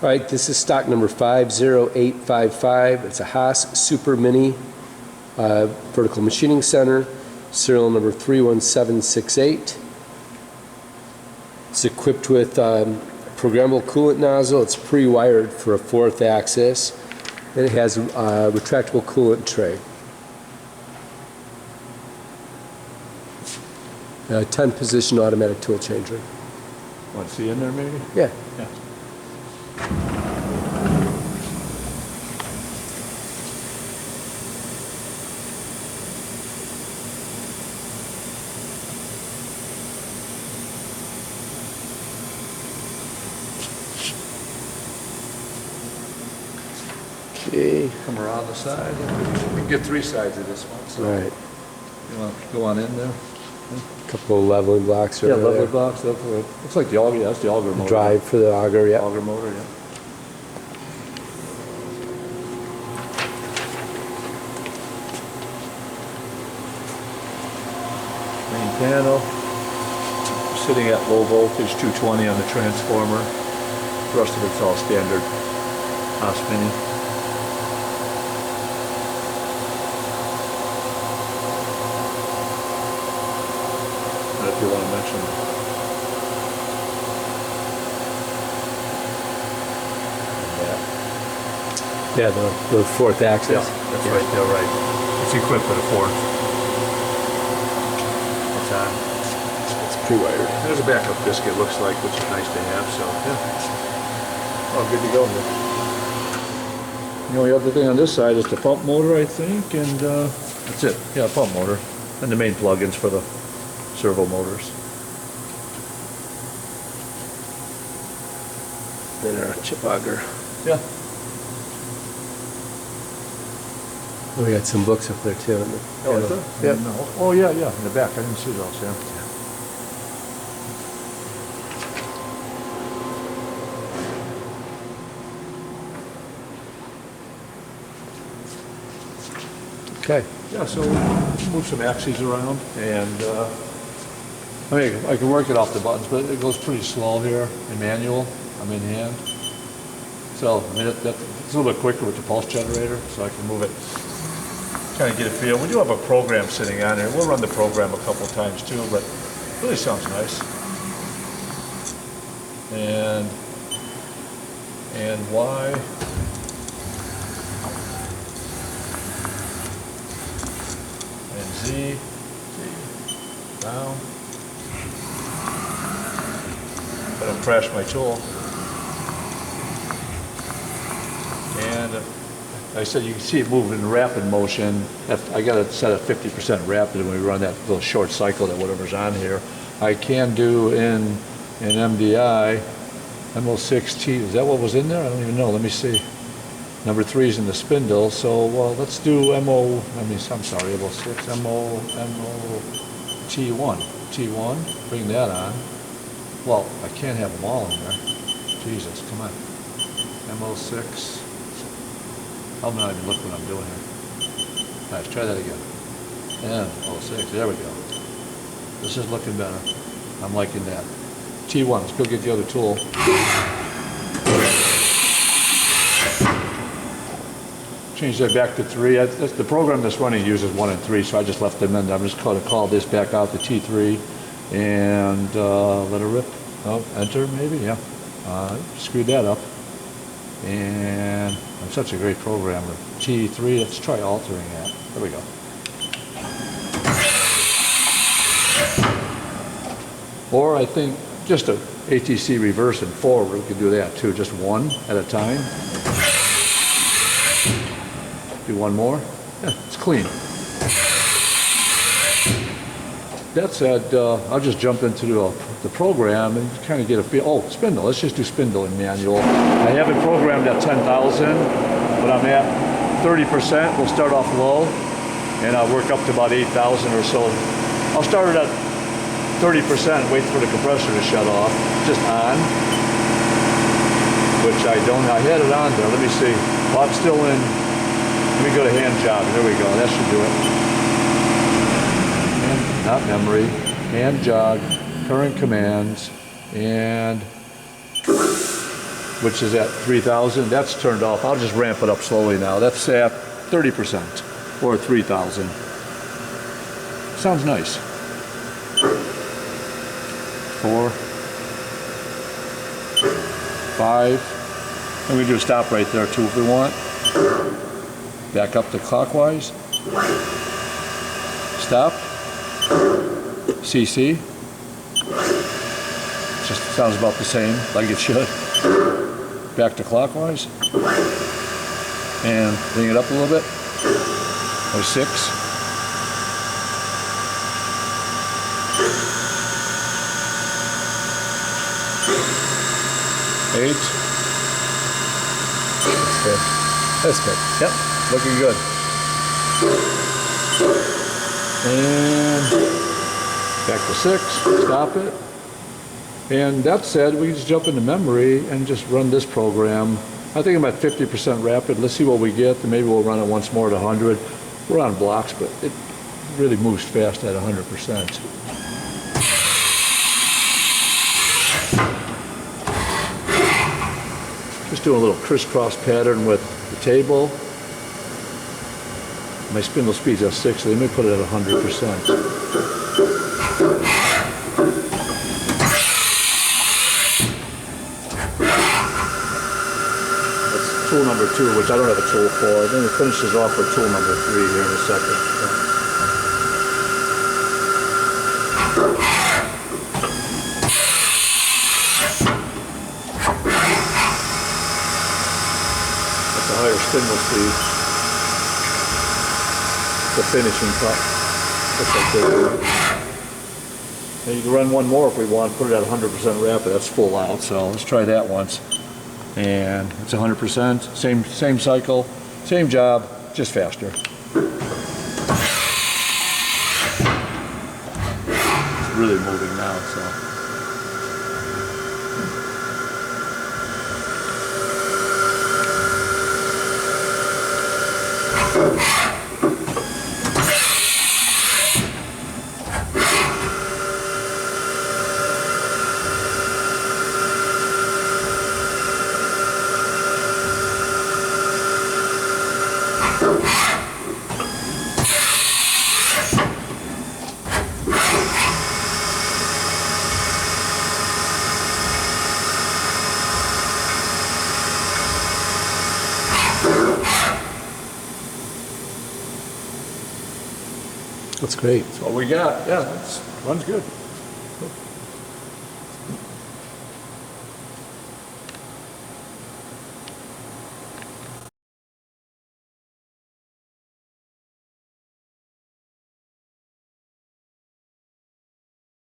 All right, this is stock number 50855. It's a Haas Super Mini vertical machining center, serial number 31768. It's equipped with programmable coolant nozzle. It's pre-wired for a 4th axis, and it has a retractable coolant tray. 10-position automatic tool changer. Want to see in there maybe? Yeah. Okay. Come around the side. We can get 3 sides of this one. So. All right. You want to go on in there? A couple of leveling blocks right there. Leveling blocks. Looks like the auger. That's the auger motor. Drive for the auger, yeah. Auger motor, yeah. Main panel. Sitting at low voltage, 220 on the transformer. The rest of it's all standard Haas Mini. If you want to mention. Yeah, the 4th axis. Yeah, that's right there, right. It's equipped with a 4th. It's on. It's pre-wired. There's a backup disc, it looks like, which is nice to have, so yeah. Oh, good to go here. The only other thing on this side is the pump motor, I think, and that's it. Yeah, pump motor. And the main plugins for the servo motors. Then our chip auger. Yeah. We got some books up there too. In the Yeah. No. Oh yeah, yeah. In the back, I didn't see those. Yeah. Okay. Yeah. So move some axes around, and I mean I can work it off the buttons, but it goes pretty slow here in manual. I'm in hand. So I mean it's a little bit quicker with the pulse generator, so I can move it. Kind of get a feel. We do have a program sitting on there. We'll run the program a couple times too, but it really sounds nice. And Y. And Z. Down. I don't crash my tool. And I said you can see it moving in rapid motion. I got it set at 50% rapid when we run that little short cycle that whatever's on here. I can do in MDI, MO6T, is that what was in there? I don't even know, let me see. Number 3 is in the spindle, so let's do MO6, T1. T1, bring that on. Well, I can't have them all in there. Jesus, come on. MO6. I'm not even looking what I'm doing here. All right, let's try that again. M06, there we go. This is looking better. I'm liking that. T1, let's go get the other tool. Change that back to 3. The program that's running uses 1 and 3, so I just left them in there. I'm just going to call this back out to T3 and let it rip. Oh, enter maybe, yeah. Screwed that up. And I'm such a great programmer. T3, let's try altering that. There we go. Or I think just a ATC reverse and forward, we could do that too, just 1 at a time. Do 1 more. Yeah, it's clean. That said, I'll just jump into the program and kind of get a feel. Oh, spindle. Let's just do spindle in manual. I have it programmed at 10,000, but I'm at 30%. We'll start off low, and I'll work up to about 8,000 or so. I'll start it at 30%, wait for the compressor to shut off, just on, which I don't. I had it on there. Let me see. Well, I'm still in. Let me go to hand job. There we go. That should do it. Not memory, hand jog, current commands, and which is at 3,000. That's turned off. I'll just ramp it up slowly now. That's at 30% or 3,000. Sounds nice. 4, 5. And we do a stop right there too if we want. Back up to clockwise. Stop. CC. Just sounds about the same, like it should. Back to clockwise. And bring it up a little bit. Or 6. 8. That's good. That's good. Yep, looking good. And back to 6, stop it. And that said, we can just jump into memory and just run this program. I think I'm at 50% rapid. Let's see what we get, and maybe we'll run it once more at 100. We're on blocks, but it really moves fast at 100%. Just doing a little crisscross pattern with the table. My spindle speed's at 6, so they may put it at 100%. That's tool number 2, which I don't have a tool for. Then it finishes off with tool number 3 here in a second. That's a higher spindle speed. The finishing cut. That's like this. And you can run one more if we want, put it at 100% rapid. That's full out, so let's try that once. And it's 100%, same cycle, same job, just faster. It's really moving now, so. That's great. That's what we got. Yeah, runs good.